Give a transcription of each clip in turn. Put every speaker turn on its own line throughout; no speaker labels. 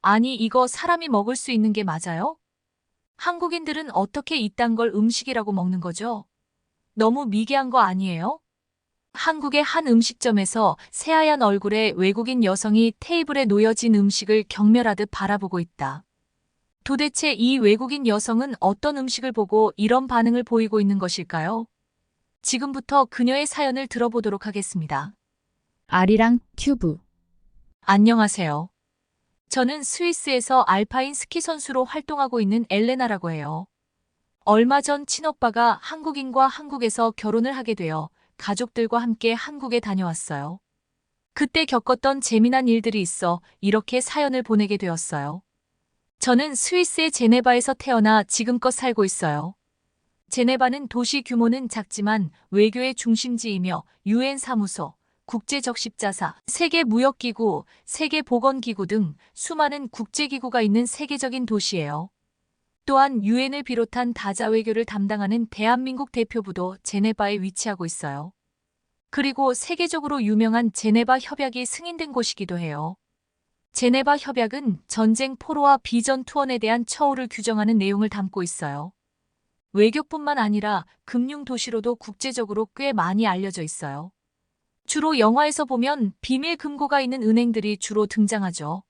아니, 이거 사람이 먹을 수 있는 게 맞아요? 한국인들은 어떻게 이딴 걸 음식이라고 먹는 거죠? 너무 미개한 거 아니에요? 한국의 한 음식점에서 새하얀 얼굴의 외국인 여성이 테이블에 놓여진 음식을 경멸하듯 바라보고 있다. 도대체 이 외국인 여성은 어떤 음식을 보고 이런 반응을 보이고 있는 것일까요? 지금부터 그녀의 사연을 들어보도록 하겠습니다.
아리랑 튜브.
안녕하세요. 저는 스위스에서 알파인 스키 선수로 활동하고 있는 엘레나라고 해요. 얼마 전 친오빠가 한국인과 한국에서 결혼을 하게 되어 가족들과 함께 한국에 다녀왔어요. 그때 겪었던 재미난 일들이 있어 이렇게 사연을 보내게 되었어요. 저는 스위스의 제네바에서 태어나 지금껏 살고 있어요. 제네바는 도시 규모는 작지만 외교의 중심지이며 유엔 사무소, 국제적십자사, 세계무역기구, 세계보건기구 등 수많은 국제기구가 있는 세계적인 도시예요. 또한 유엔을 비롯한 다자 외교를 담당하는 대한민국 대표부도 제네바에 위치하고 있어요. 그리고 세계적으로 유명한 제네바 협약이 승인된 곳이기도 해요. 제네바 협약은 전쟁 포로와 비전 투혼에 대한 처우를 규정하는 내용을 담고 있어요. 외교뿐만 아니라 금융 도시로도 국제적으로 꽤 많이 알려져 있어요. 주로 영화에서 보면 비밀 금고가 있는 은행들이 주로 등장하죠.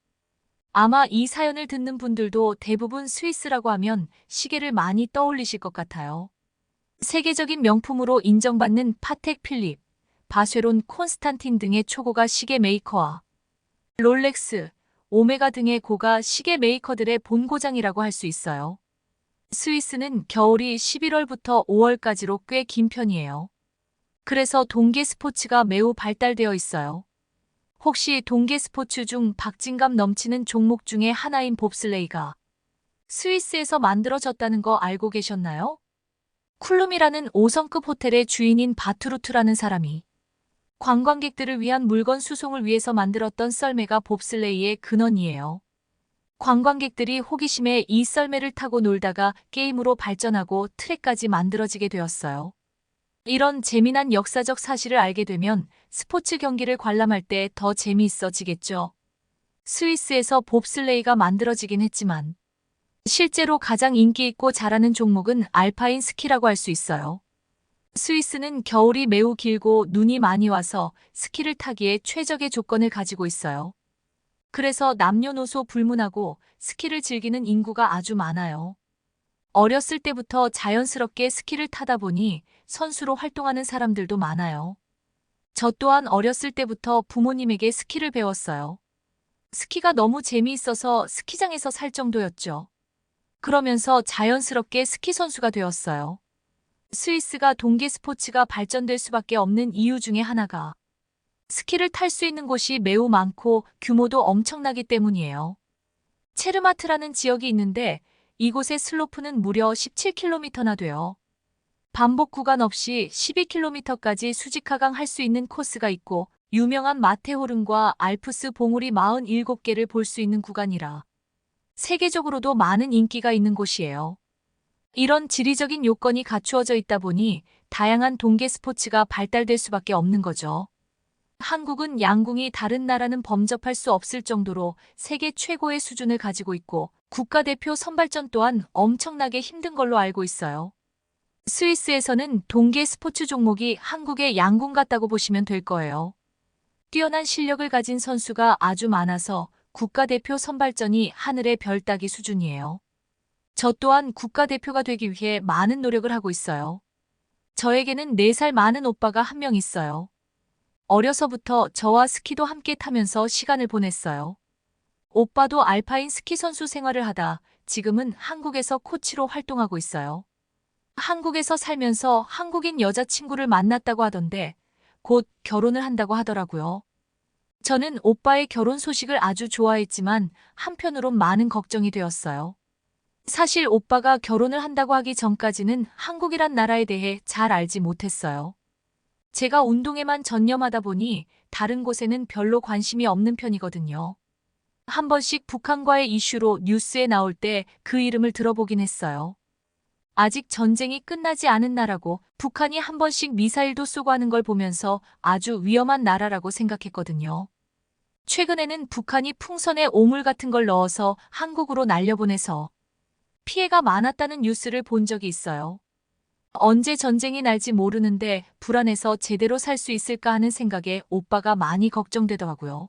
아마 이 사연을 듣는 분들도 대부분 스위스라고 하면 시계를 많이 떠올리실 것 같아요. 세계적인 명품으로 인정받는 파텍 필립, 바쉐론 콘스탄틴 등의 초고가 시계 메이커와 롤렉스, 오메가 등의 고가 시계 메이커들의 본고장이라고 할 수 있어요. 스위스는 겨울이 11월부터 5월까지로 꽤 긴 편이에요. 그래서 동계 스포츠가 매우 발달되어 있어요. 혹시 동계 스포츠 중 박진감 넘치는 종목 중에 하나인 봅슬레이가 스위스에서 만들어졌다는 거 알고 계셨나요? 쿨룸이라는 5성급 호텔의 주인인 바투루트라는 사람이 관광객들을 위한 물건 수송을 위해서 만들었던 썰매가 봅슬레이의 근원이에요. 관광객들이 호기심에 이 썰매를 타고 놀다가 게임으로 발전하고 트랙까지 만들어지게 되었어요. 이런 재미난 역사적 사실을 알게 되면 스포츠 경기를 관람할 때 더 재미있어지겠죠. 스위스에서 봅슬레이가 만들어지긴 했지만 실제로 가장 인기 있고 잘하는 종목은 알파인 스키라고 할 수 있어요. 스위스는 겨울이 매우 길고 눈이 많이 와서 스키를 타기에 최적의 조건을 가지고 있어요. 그래서 남녀노소 불문하고 스키를 즐기는 인구가 아주 많아요. 어렸을 때부터 자연스럽게 스키를 타다 보니 선수로 활동하는 사람들도 많아요. 저 또한 어렸을 때부터 부모님에게 스키를 배웠어요. 스키가 너무 재미있어서 스키장에서 살 정도였죠. 그러면서 자연스럽게 스키 선수가 되었어요. 스위스가 동계 스포츠가 발전될 수밖에 없는 이유 중에 하나가 스키를 탈 수 있는 곳이 매우 많고 규모도 엄청나기 때문이에요. 체르마트라는 지역이 있는데 이곳의 슬로프는 무려 17km나 돼요. 반복 구간 없이 12km까지 수직하강할 수 있는 코스가 있고 유명한 마테호른과 알프스 봉우리 47개를 볼 수 있는 구간이라 세계적으로도 많은 인기가 있는 곳이에요. 이런 지리적인 요건이 갖추어져 있다 보니 다양한 동계 스포츠가 발달될 수밖에 없는 거죠. 한국은 양궁이 다른 나라는 범접할 수 없을 정도로 세계 최고의 수준을 가지고 있고 국가대표 선발전 또한 엄청나게 힘든 걸로 알고 있어요. 스위스에서는 동계 스포츠 종목이 한국의 양궁 같다고 보시면 될 거예요. 뛰어난 실력을 가진 선수가 아주 많아서 국가대표 선발전이 하늘의 별 따기 수준이에요. 저 또한 국가대표가 되기 위해 많은 노력을 하고 있어요. 저에게는 4살 많은 오빠가 한 명 있어요. 어려서부터 저와 스키도 함께 타면서 시간을 보냈어요. 오빠도 알파인 스키 선수 생활을 하다 지금은 한국에서 코치로 활동하고 있어요. 한국에서 살면서 한국인 여자친구를 만났다고 하던데 곧 결혼을 한다고 하더라고요. 저는 오빠의 결혼 소식을 아주 좋아했지만 한편으론 많은 걱정이 되었어요. 사실 오빠가 결혼을 한다고 하기 전까지는 한국이란 나라에 대해 잘 알지 못했어요. 제가 운동에만 전념하다 보니 다른 곳에는 별로 관심이 없는 편이거든요. 한 번씩 북한과의 이슈로 뉴스에 나올 때 그 이름을 들어보긴 했어요. 아직 전쟁이 끝나지 않은 나라고 북한이 한 번씩 미사일도 쏘고 하는 걸 보면서 아주 위험한 나라라고 생각했거든요. 최근에는 북한이 풍선에 오물 같은 걸 넣어서 한국으로 날려보내서 피해가 많았다는 뉴스를 본 적이 있어요. 언제 전쟁이 날지 모르는데 불안해서 제대로 살 수 있을까 하는 생각에 오빠가 많이 걱정되더라고요.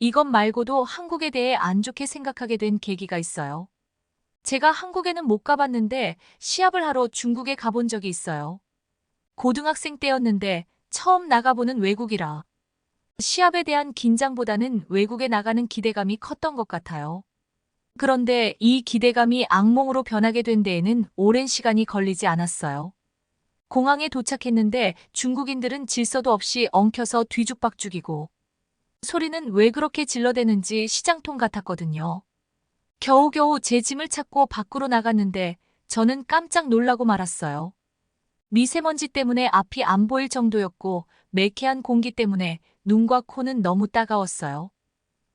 이것 말고도 한국에 대해 안 좋게 생각하게 된 계기가 있어요. 제가 한국에는 못 가봤는데 시합을 하러 중국에 가본 적이 있어요. 고등학생 때였는데 처음 나가보는 외국이라 시합에 대한 긴장보다는 외국에 나가는 기대감이 컸던 것 같아요. 그런데 이 기대감이 악몽으로 변하게 된 데에는 오랜 시간이 걸리지 않았어요. 공항에 도착했는데 중국인들은 질서도 없이 엉켜서 뒤죽박죽이고 소리는 왜 그렇게 질러대는지 시장통 같았거든요. 겨우겨우 제 짐을 찾고 밖으로 나갔는데 저는 깜짝 놀라고 말았어요. 미세먼지 때문에 앞이 안 보일 정도였고 매캐한 공기 때문에 눈과 코는 너무 따가웠어요.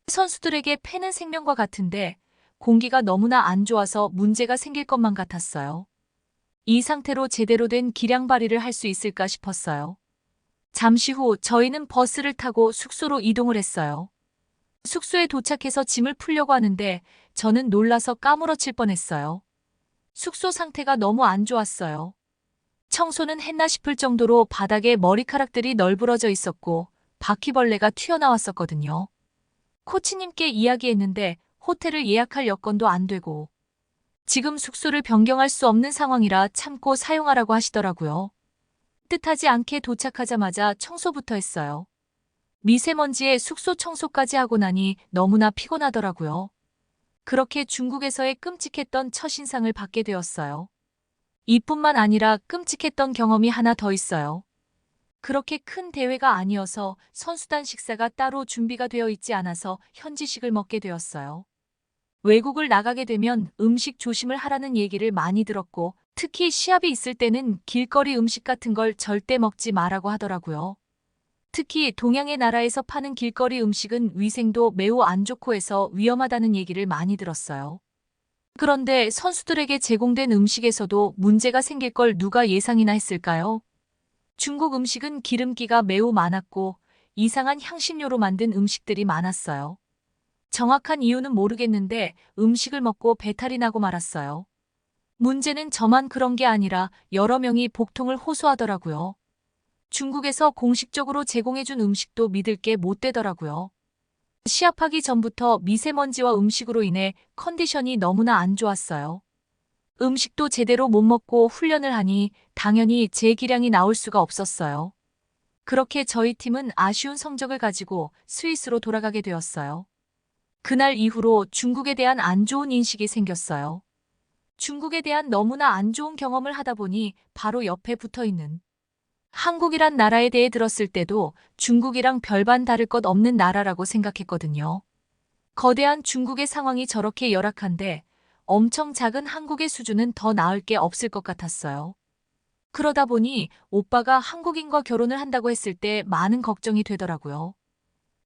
선수들에게 폐는 생명과 같은데 공기가 너무나 안 좋아서 문제가 생길 것만 같았어요. 이 상태로 제대로 된 기량 발휘를 할 수 있을까 싶었어요. 잠시 후 저희는 버스를 타고 숙소로 이동을 했어요. 숙소에 도착해서 짐을 풀려고 하는데 저는 놀라서 까무러칠 뻔했어요. 숙소 상태가 너무 안 좋았어요. 청소는 했나 싶을 정도로 바닥에 머리카락들이 널브러져 있었고 바퀴벌레가 튀어나왔었거든요. 코치님께 이야기했는데 호텔을 예약할 여건도 안 되고 지금 숙소를 변경할 수 없는 상황이라 참고 사용하라고 하시더라고요. 뜻하지 않게 도착하자마자 청소부터 했어요. 미세먼지에 숙소 청소까지 하고 나니 너무나 피곤하더라고요. 그렇게 중국에서의 끔찍했던 첫인상을 받게 되었어요. 이뿐만 아니라 끔찍했던 경험이 하나 더 있어요. 그렇게 큰 대회가 아니어서 선수단 식사가 따로 준비가 되어 있지 않아서 현지식을 먹게 되었어요. 외국을 나가게 되면 음식 조심을 하라는 얘기를 많이 들었고 특히 시합이 있을 때는 길거리 음식 같은 걸 절대 먹지 말라고 하더라고요. 특히 동양의 나라에서 파는 길거리 음식은 위생도 매우 안 좋고 해서 위험하다는 얘기를 많이 들었어요. 그런데 선수들에게 제공된 음식에서도 문제가 생길 걸 누가 예상이나 했을까요? 중국 음식은 기름기가 매우 많았고 이상한 향신료로 만든 음식들이 많았어요. 정확한 이유는 모르겠는데 음식을 먹고 배탈이 나고 말았어요. 문제는 저만 그런 게 아니라 여러 명이 복통을 호소하더라고요. 중국에서 공식적으로 제공해준 음식도 믿을 게 못 되더라고요. 시합하기 전부터 미세먼지와 음식으로 인해 컨디션이 너무나 안 좋았어요. 음식도 제대로 못 먹고 훈련을 하니 당연히 제 기량이 나올 수가 없었어요. 그렇게 저희 팀은 아쉬운 성적을 가지고 스위스로 돌아가게 되었어요. 그날 이후로 중국에 대한 안 좋은 인식이 생겼어요. 중국에 대한 너무나 안 좋은 경험을 하다 보니 바로 옆에 붙어 있는 한국이란 나라에 대해 들었을 때도 중국이랑 별반 다를 것 없는 나라라고 생각했거든요. 거대한 중국의 상황이 저렇게 열악한데 엄청 작은 한국의 수준은 더 나을 게 없을 것 같았어요. 그러다 보니 오빠가 한국인과 결혼을 한다고 했을 때 많은 걱정이 되더라고요.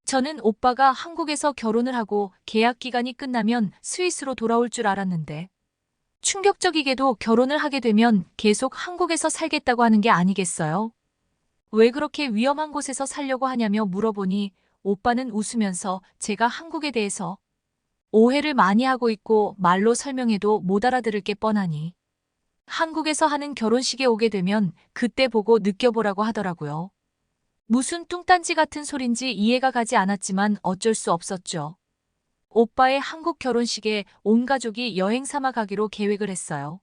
저는 오빠가 한국에서 결혼을 하고 계약 기간이 끝나면 스위스로 돌아올 줄 알았는데 충격적이게도 결혼을 하게 되면 계속 한국에서 살겠다고 하는 게 아니겠어요? 왜 그렇게 위험한 곳에서 살려고 하냐며 물어보니 오빠는 웃으면서 제가 한국에 대해서 오해를 많이 하고 있고 말로 설명해도 못 알아들을 게 뻔하니 한국에서 하는 결혼식에 오게 되면 그때 보고 느껴보라고 하더라고요. 무슨 뚱딴지 같은 소린지 이해가 가지 않았지만 어쩔 수 없었죠. 오빠의 한국 결혼식에 온 가족이 여행 삼아 가기로 계획을 했어요.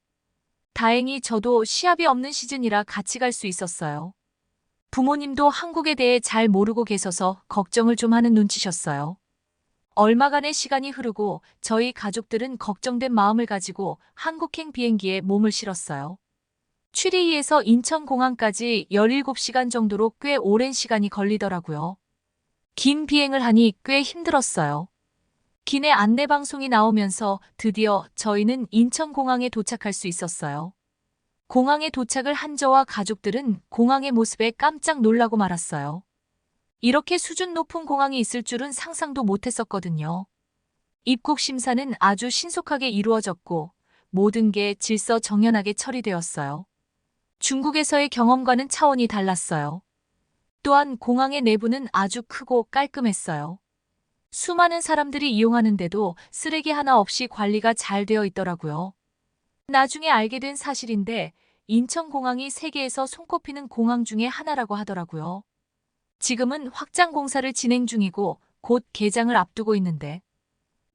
다행히 저도 시합이 없는 시즌이라 같이 갈 수 있었어요. 부모님도 한국에 대해 잘 모르고 계셔서 걱정을 좀 하는 눈치셨어요. 얼마간의 시간이 흐르고 저희 가족들은 걱정된 마음을 가지고 한국행 비행기에 몸을 실었어요. 취리히에서 인천공항까지 17시간 정도로 꽤 오랜 시간이 걸리더라고요. 긴 비행을 하니 꽤 힘들었어요. 기내 안내방송이 나오면서 드디어 저희는 인천공항에 도착할 수 있었어요. 공항에 도착을 한 저와 가족들은 공항의 모습에 깜짝 놀라고 말았어요. 이렇게 수준 높은 공항이 있을 줄은 상상도 못했었거든요. 입국 심사는 아주 신속하게 이루어졌고 모든 게 질서정연하게 처리되었어요. 중국에서의 경험과는 차원이 달랐어요. 또한 공항의 내부는 아주 크고 깔끔했어요. 수많은 사람들이 이용하는데도 쓰레기 하나 없이 관리가 잘 되어 있더라고요. 나중에 알게 된 사실인데 인천공항이 세계에서 손꼽히는 공항 중에 하나라고 하더라고요. 지금은 확장 공사를 진행 중이고 곧 개장을 앞두고 있는데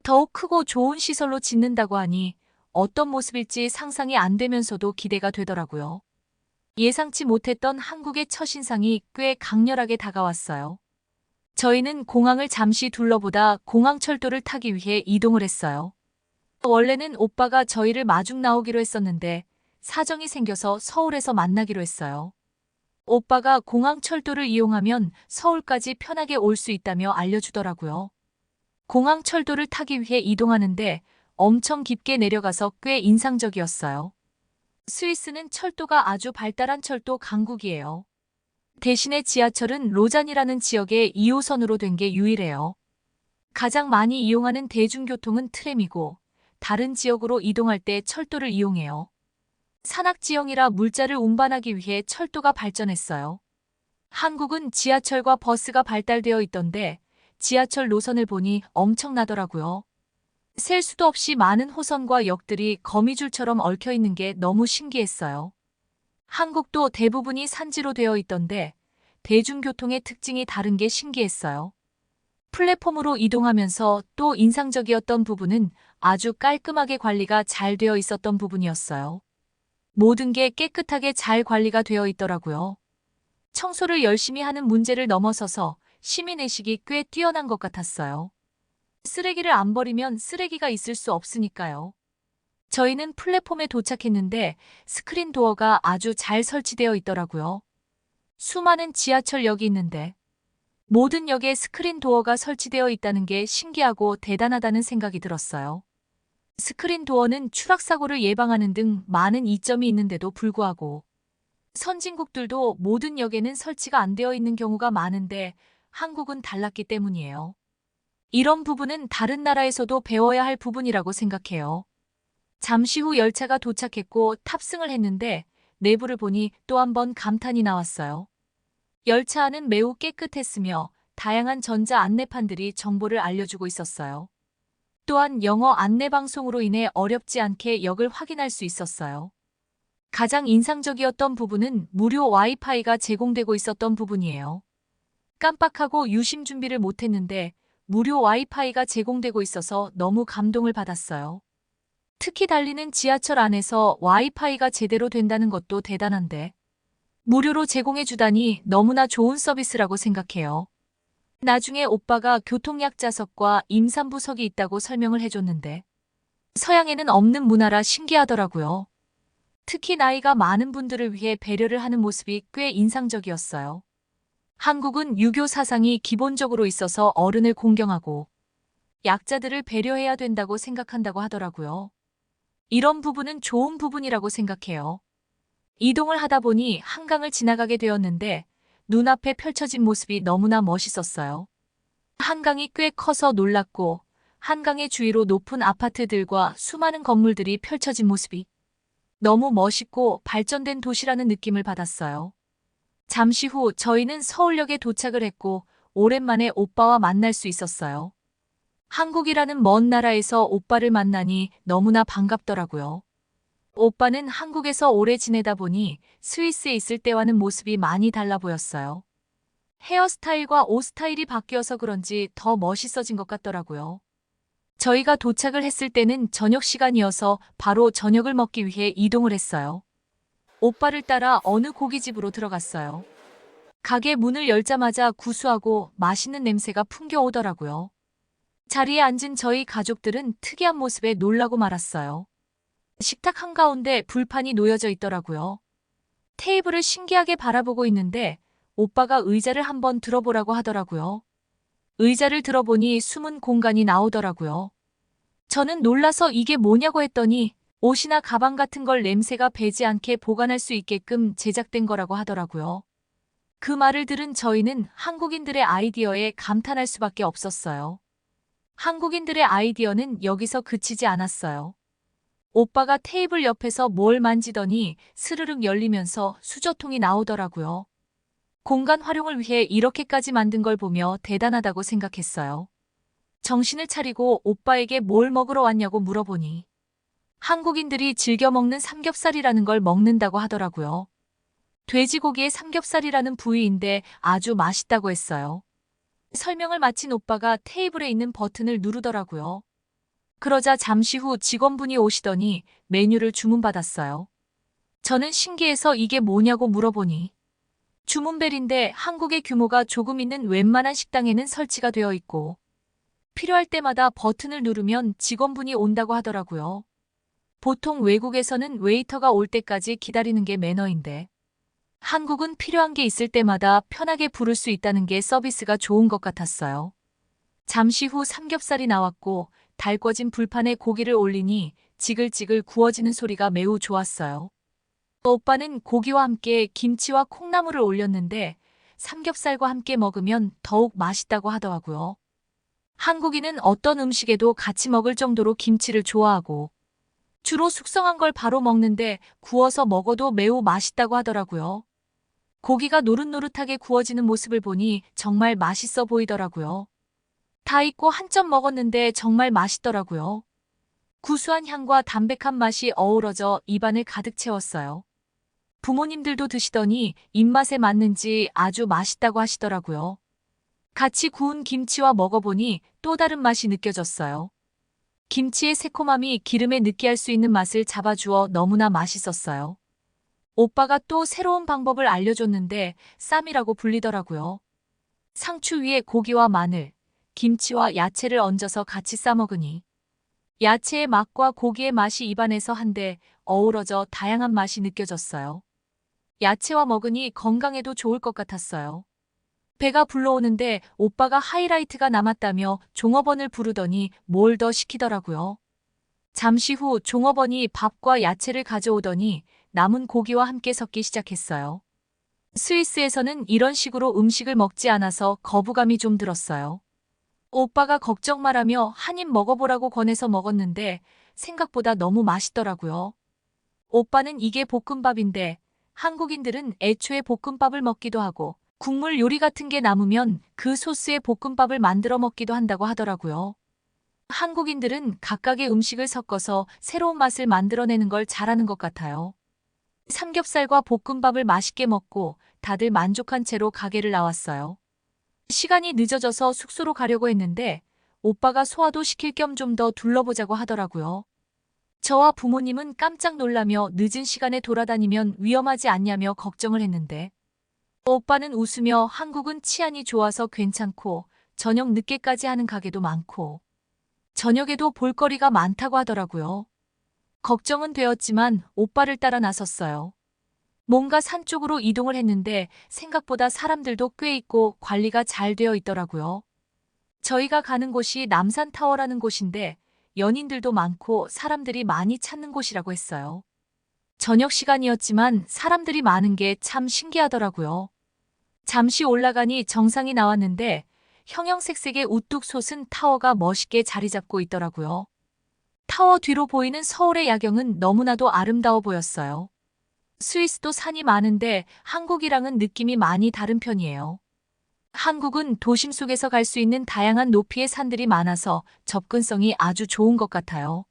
더욱 크고 좋은 시설로 짓는다고 하니 어떤 모습일지 상상이 안 되면서도 기대가 되더라고요. 예상치 못했던 한국의 첫인상이 꽤 강렬하게 다가왔어요. 저희는 공항을 잠시 둘러보다 공항철도를 타기 위해 이동을 했어요. 원래는 오빠가 저희를 마중 나오기로 했었는데 사정이 생겨서 서울에서 만나기로 했어요. 오빠가 공항철도를 이용하면 서울까지 편하게 올 수 있다며 알려주더라고요. 공항철도를 타기 위해 이동하는데 엄청 깊게 내려가서 꽤 인상적이었어요. 스위스는 철도가 아주 발달한 철도 강국이에요. 대신에 지하철은 로잔이라는 지역의 2호선으로 된 게 유일해요. 가장 많이 이용하는 대중교통은 트램이고 다른 지역으로 이동할 때 철도를 이용해요. 산악지형이라 물자를 운반하기 위해 철도가 발전했어요. 한국은 지하철과 버스가 발달되어 있던데 지하철 노선을 보니 엄청나더라고요. 셀 수도 없이 많은 호선과 역들이 거미줄처럼 얽혀 있는 게 너무 신기했어요. 한국도 대부분이 산지로 되어 있던데 대중교통의 특징이 다른 게 신기했어요. 플랫폼으로 이동하면서 또 인상적이었던 부분은 아주 깔끔하게 관리가 잘 되어 있었던 부분이었어요. 모든 게 깨끗하게 잘 관리가 되어 있더라고요. 청소를 열심히 하는 문제를 넘어서서 시민의식이 꽤 뛰어난 것 같았어요. 쓰레기를 안 버리면 쓰레기가 있을 수 없으니까요. 저희는 플랫폼에 도착했는데 스크린 도어가 아주 잘 설치되어 있더라고요. 수많은 지하철역이 있는데 모든 역에 스크린 도어가 설치되어 있다는 게 신기하고 대단하다는 생각이 들었어요. 스크린 도어는 추락사고를 예방하는 등 많은 이점이 있는데도 불구하고 선진국들도 모든 역에는 설치가 안 되어 있는 경우가 많은데 한국은 달랐기 때문이에요. 이런 부분은 다른 나라에서도 배워야 할 부분이라고 생각해요. 잠시 후 열차가 도착했고 탑승을 했는데 내부를 보니 또 한 번 감탄이 나왔어요. 열차 안은 매우 깨끗했으며 다양한 전자 안내판들이 정보를 알려주고 있었어요. 또한 영어 안내방송으로 인해 어렵지 않게 역을 확인할 수 있었어요. 가장 인상적이었던 부분은 무료 와이파이가 제공되고 있었던 부분이에요. 깜빡하고 유심 준비를 못했는데 무료 와이파이가 제공되고 있어서 너무 감동을 받았어요. 특히 달리는 지하철 안에서 와이파이가 제대로 된다는 것도 대단한데 무료로 제공해 주다니 너무나 좋은 서비스라고 생각해요. 나중에 오빠가 교통약자석과 임산부석이 있다고 설명을 해줬는데 서양에는 없는 문화라 신기하더라고요. 특히 나이가 많은 분들을 위해 배려를 하는 모습이 꽤 인상적이었어요. 한국은 유교 사상이 기본적으로 있어서 어른을 공경하고 약자들을 배려해야 된다고 생각한다고 하더라고요. 이런 부분은 좋은 부분이라고 생각해요. 이동을 하다 보니 한강을 지나가게 되었는데 눈앞에 펼쳐진 모습이 너무나 멋있었어요. 한강이 꽤 커서 놀랐고 한강의 주위로 높은 아파트들과 수많은 건물들이 펼쳐진 모습이 너무 멋있고 발전된 도시라는 느낌을 받았어요. 잠시 후 저희는 서울역에 도착을 했고 오랜만에 오빠와 만날 수 있었어요. 한국이라는 먼 나라에서 오빠를 만나니 너무나 반갑더라고요. 오빠는 한국에서 오래 지내다 보니 스위스에 있을 때와는 모습이 많이 달라 보였어요. 헤어스타일과 옷 스타일이 바뀌어서 그런지 더 멋있어진 것 같더라고요. 저희가 도착을 했을 때는 저녁 시간이어서 바로 저녁을 먹기 위해 이동을 했어요. 오빠를 따라 어느 고깃집으로 들어갔어요. 가게 문을 열자마자 구수하고 맛있는 냄새가 풍겨오더라고요. 자리에 앉은 저희 가족들은 특이한 모습에 놀라고 말았어요. 식탁 한가운데 불판이 놓여져 있더라고요. 테이블을 신기하게 바라보고 있는데 오빠가 의자를 한번 들어보라고 하더라고요. 의자를 들어보니 숨은 공간이 나오더라고요. 저는 놀라서 이게 뭐냐고 했더니 옷이나 가방 같은 걸 냄새가 배지 않게 보관할 수 있게끔 제작된 거라고 하더라고요. 그 말을 들은 저희는 한국인들의 아이디어에 감탄할 수밖에 없었어요. 한국인들의 아이디어는 여기서 그치지 않았어요. 오빠가 테이블 옆에서 뭘 만지더니 스르륵 열리면서 수저통이 나오더라고요. 공간 활용을 위해 이렇게까지 만든 걸 보며 대단하다고 생각했어요. 정신을 차리고 오빠에게 뭘 먹으러 왔냐고 물어보니 한국인들이 즐겨 먹는 삼겹살이라는 걸 먹는다고 하더라고요. 돼지고기의 삼겹살이라는 부위인데 아주 맛있다고 했어요. 설명을 마친 오빠가 테이블에 있는 버튼을 누르더라고요. 그러자 잠시 후 직원분이 오시더니 메뉴를 주문받았어요. 저는 신기해서 이게 뭐냐고 물어보니 주문벨인데 한국의 규모가 조금 있는 웬만한 식당에는 설치가 되어 있고 필요할 때마다 버튼을 누르면 직원분이 온다고 하더라고요. 보통 외국에서는 웨이터가 올 때까지 기다리는 게 매너인데 한국은 필요한 게 있을 때마다 편하게 부를 수 있다는 게 서비스가 좋은 것 같았어요. 잠시 후 삼겹살이 나왔고 달궈진 불판에 고기를 올리니 지글지글 구워지는 소리가 매우 좋았어요. 오빠는 고기와 함께 김치와 콩나물을 올렸는데 삼겹살과 함께 먹으면 더욱 맛있다고 하더라고요. 한국인은 어떤 음식에도 같이 먹을 정도로 김치를 좋아하고 주로 숙성한 걸 바로 먹는데 구워서 먹어도 매우 맛있다고 하더라고요. 고기가 노릇노릇하게 구워지는 모습을 보니 정말 맛있어 보이더라고요. 다 익고 한 점 먹었는데 정말 맛있더라고요. 구수한 향과 담백한 맛이 어우러져 입안을 가득 채웠어요. 부모님들도 드시더니 입맛에 맞는지 아주 맛있다고 하시더라고요. 같이 구운 김치와 먹어보니 또 다른 맛이 느껴졌어요. 김치의 새콤함이 기름에 느끼할 수 있는 맛을 잡아주어 너무나 맛있었어요. 오빠가 또 새로운 방법을 알려줬는데 쌈이라고 불리더라고요. 상추 위에 고기와 마늘, 김치와 야채를 얹어서 같이 싸먹으니 야채의 맛과 고기의 맛이 입안에서 한데 어우러져 다양한 맛이 느껴졌어요. 야채와 먹으니 건강에도 좋을 것 같았어요. 배가 불러오는데 오빠가 하이라이트가 남았다며 종업원을 부르더니 뭘 더 시키더라고요. 잠시 후 종업원이 밥과 야채를 가져오더니 남은 고기와 함께 섞기 시작했어요. 스위스에서는 이런 식으로 음식을 먹지 않아서 거부감이 좀 들었어요. 오빠가 걱정 말하며 한 입 먹어보라고 권해서 먹었는데 생각보다 너무 맛있더라고요. 오빠는 이게 볶음밥인데 한국인들은 애초에 볶음밥을 먹기도 하고 국물 요리 같은 게 남으면 그 소스에 볶음밥을 만들어 먹기도 한다고 하더라고요. 한국인들은 각각의 음식을 섞어서 새로운 맛을 만들어내는 걸 잘하는 것 같아요. 삼겹살과 볶음밥을 맛있게 먹고 다들 만족한 채로 가게를 나왔어요. 시간이 늦어져서 숙소로 가려고 했는데 오빠가 소화도 시킬 겸 좀 더 둘러보자고 하더라고요. 저와 부모님은 깜짝 놀라며 늦은 시간에 돌아다니면 위험하지 않냐며 걱정을 했는데 오빠는 웃으며 한국은 치안이 좋아서 괜찮고 저녁 늦게까지 하는 가게도 많고 저녁에도 볼거리가 많다고 하더라고요. 걱정은 되었지만 오빠를 따라 나섰어요. 뭔가 산 쪽으로 이동을 했는데 생각보다 사람들도 꽤 있고 관리가 잘 되어 있더라고요. 저희가 가는 곳이 남산타워라는 곳인데 연인들도 많고 사람들이 많이 찾는 곳이라고 했어요. 저녁 시간이었지만 사람들이 많은 게 참 신기하더라고요. 잠시 올라가니 정상이 나왔는데 형형색색의 우뚝 솟은 타워가 멋있게 자리 잡고 있더라고요. 타워 뒤로 보이는 서울의 야경은 너무나도 아름다워 보였어요. 스위스도 산이 많은데 한국이랑은 느낌이 많이 다른 편이에요. 한국은 도심 속에서 갈 수 있는 다양한 높이의 산들이 많아서 접근성이 아주 좋은 것 같아요.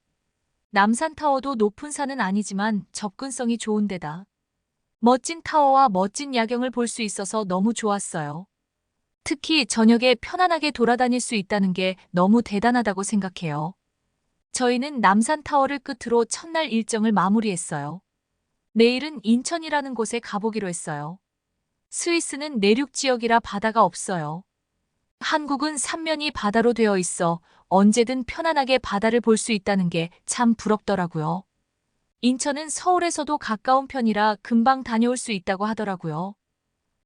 남산타워도 높은 산은 아니지만 접근성이 좋은 데다 멋진 타워와 멋진 야경을 볼 수 있어서 너무 좋았어요. 특히 저녁에 편안하게 돌아다닐 수 있다는 게 너무 대단하다고 생각해요. 저희는 남산타워를 끝으로 첫날 일정을 마무리했어요. 내일은 인천이라는 곳에 가보기로 했어요. 스위스는 내륙 지역이라 바다가 없어요. 한국은 삼면이 바다로 되어 있어 언제든 편안하게 바다를 볼 수 있다는 게 참 부럽더라고요. 인천은 서울에서도 가까운 편이라 금방 다녀올 수 있다고 하더라고요.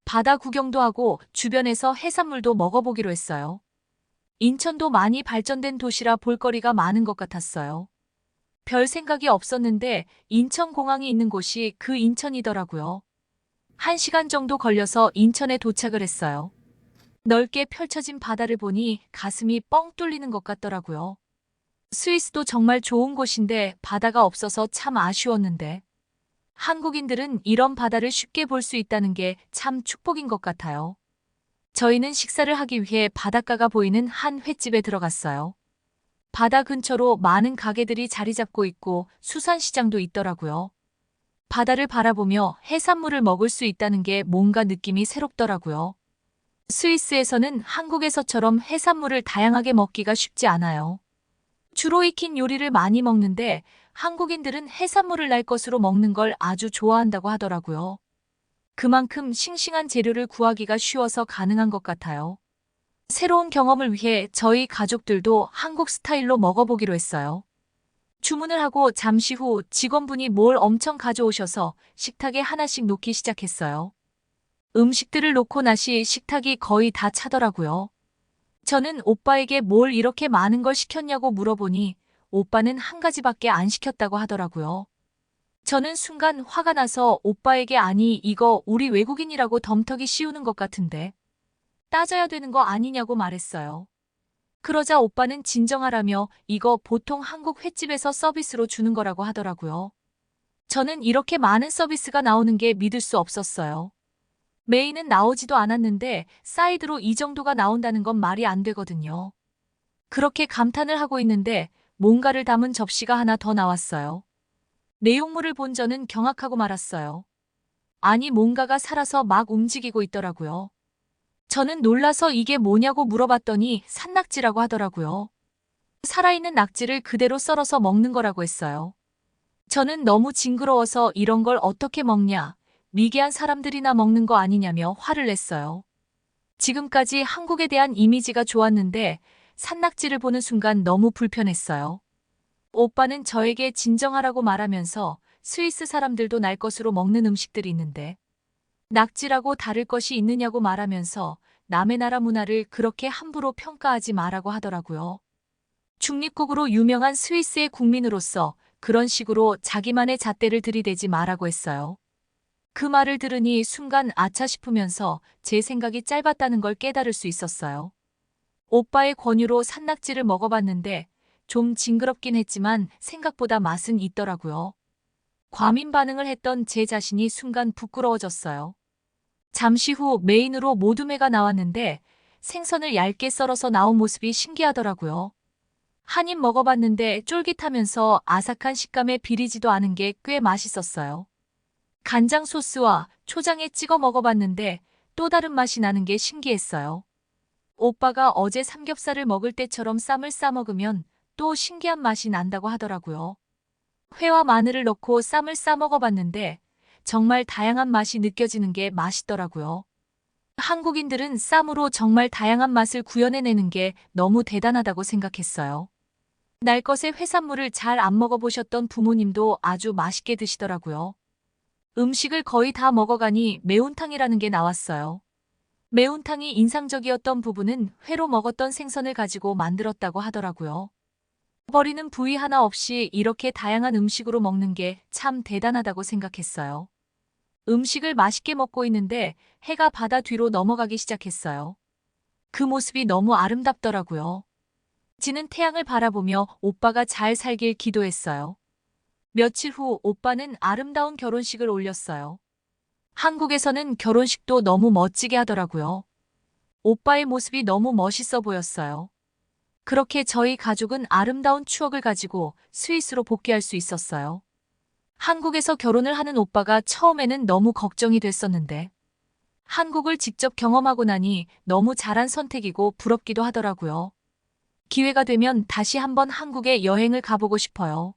바다 구경도 하고 주변에서 해산물도 먹어보기로 했어요. 인천도 많이 발전된 도시라 볼거리가 많은 것 같았어요. 별 생각이 없었는데 인천공항이 있는 곳이 그 인천이더라고요. 1시간 정도 걸려서 인천에 도착을 했어요. 넓게 펼쳐진 바다를 보니 가슴이 뻥 뚫리는 것 같더라고요. 스위스도 정말 좋은 곳인데 바다가 없어서 참 아쉬웠는데 한국인들은 이런 바다를 쉽게 볼 수 있다는 게 참 축복인 것 같아요. 저희는 식사를 하기 위해 바닷가가 보이는 한 횟집에 들어갔어요. 바다 근처로 많은 가게들이 자리 잡고 있고 수산시장도 있더라고요. 바다를 바라보며 해산물을 먹을 수 있다는 게 뭔가 느낌이 새롭더라고요. 스위스에서는 한국에서처럼 해산물을 다양하게 먹기가 쉽지 않아요. 주로 익힌 요리를 많이 먹는데 한국인들은 해산물을 날 것으로 먹는 걸 아주 좋아한다고 하더라고요. 그만큼 싱싱한 재료를 구하기가 쉬워서 가능한 것 같아요. 새로운 경험을 위해 저희 가족들도 한국 스타일로 먹어보기로 했어요. 주문을 하고 잠시 후 직원분이 뭘 엄청 가져오셔서 식탁에 하나씩 놓기 시작했어요. 음식들을 놓고 나시 식탁이 거의 다 차더라고요. 저는 오빠에게 뭘 이렇게 많은 걸 시켰냐고 물어보니 오빠는 한 가지밖에 안 시켰다고 하더라고요. 저는 순간 화가 나서 오빠에게 아니 이거 우리 외국인이라고 덤터기 씌우는 것 같은데 따져야 되는 거 아니냐고 말했어요. 그러자 오빠는 진정하라며 이거 보통 한국 횟집에서 서비스로 주는 거라고 하더라고요. 저는 이렇게 많은 서비스가 나오는 게 믿을 수 없었어요. 메인은 나오지도 않았는데 사이드로 이 정도가 나온다는 건 말이 안 되거든요. 그렇게 감탄을 하고 있는데 뭔가를 담은 접시가 하나 더 나왔어요. 내용물을 본 저는 경악하고 말았어요. 아니 뭔가가 살아서 막 움직이고 있더라고요. 저는 놀라서 이게 뭐냐고 물어봤더니 산낙지라고 하더라고요. 살아있는 낙지를 그대로 썰어서 먹는 거라고 했어요. 저는 너무 징그러워서 이런 걸 어떻게 먹냐, 미개한 사람들이나 먹는 거 아니냐며 화를 냈어요. 지금까지 한국에 대한 이미지가 좋았는데 산낙지를 보는 순간 너무 불편했어요. 오빠는 저에게 진정하라고 말하면서 스위스 사람들도 날 것으로 먹는 음식들이 있는데 낙지라고 다를 것이 있느냐고 말하면서 남의 나라 문화를 그렇게 함부로 평가하지 말라고 하더라고요. 중립국으로 유명한 스위스의 국민으로서 그런 식으로 자기만의 잣대를 들이대지 말라고 했어요. 그 말을 들으니 순간 아차 싶으면서 제 생각이 짧았다는 걸 깨달을 수 있었어요. 오빠의 권유로 산낙지를 먹어봤는데 좀 징그럽긴 했지만 생각보다 맛은 있더라고요. 과민 반응을 했던 제 자신이 순간 부끄러워졌어요. 잠시 후 메인으로 모둠회가 나왔는데 생선을 얇게 썰어서 나온 모습이 신기하더라고요. 한 입 먹어봤는데 쫄깃하면서 아삭한 식감에 비리지도 않은 게 꽤 맛있었어요. 간장 소스와 초장에 찍어 먹어봤는데 또 다른 맛이 나는 게 신기했어요. 오빠가 어제 삼겹살을 먹을 때처럼 쌈을 싸 먹으면 또 신기한 맛이 난다고 하더라고요. 회와 마늘을 넣고 쌈을 싸 먹어봤는데 정말 다양한 맛이 느껴지는 게 맛있더라고요. 한국인들은 쌈으로 정말 다양한 맛을 구현해내는 게 너무 대단하다고 생각했어요. 날 것의 해산물을 잘 안 먹어보셨던 부모님도 아주 맛있게 드시더라고요. 음식을 거의 다 먹어가니 매운탕이라는 게 나왔어요. 매운탕이 인상적이었던 부분은 회로 먹었던 생선을 가지고 만들었다고 하더라고요. 버리는 부위 하나 없이 이렇게 다양한 음식으로 먹는 게 참 대단하다고 생각했어요. 음식을 맛있게 먹고 있는데 해가 바다 뒤로 넘어가기 시작했어요. 그 모습이 너무 아름답더라고요. 지는 태양을 바라보며 오빠가 잘 살길 기도했어요. 며칠 후 오빠는 아름다운 결혼식을 올렸어요. 한국에서는 결혼식도 너무 멋지게 하더라고요. 오빠의 모습이 너무 멋있어 보였어요. 그렇게 저희 가족은 아름다운 추억을 가지고 스위스로 복귀할 수 있었어요. 한국에서 결혼을 하는 오빠가 처음에는 너무 걱정이 됐었는데 한국을 직접 경험하고 나니 너무 잘한 선택이고 부럽기도 하더라고요. 기회가 되면 다시 한번 한국에 여행을 가보고 싶어요.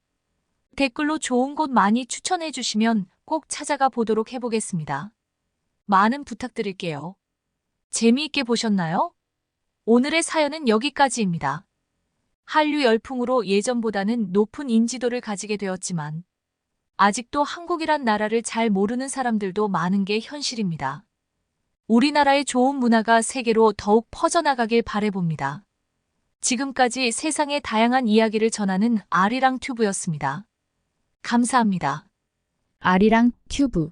댓글로 좋은 곳 많이 추천해 주시면 꼭 찾아가 보도록 해보겠습니다. 많은 부탁드릴게요. 재미있게 보셨나요? 오늘의 사연은 여기까지입니다. 한류 열풍으로 예전보다는 높은 인지도를 가지게 되었지만 아직도 한국이란 나라를 잘 모르는 사람들도 많은 게 현실입니다. 우리나라의 좋은 문화가 세계로 더욱 퍼져나가길 바라봅니다. 지금까지 세상의 다양한 이야기를 전하는 아리랑 튜브였습니다. 감사합니다.
아리랑 튜브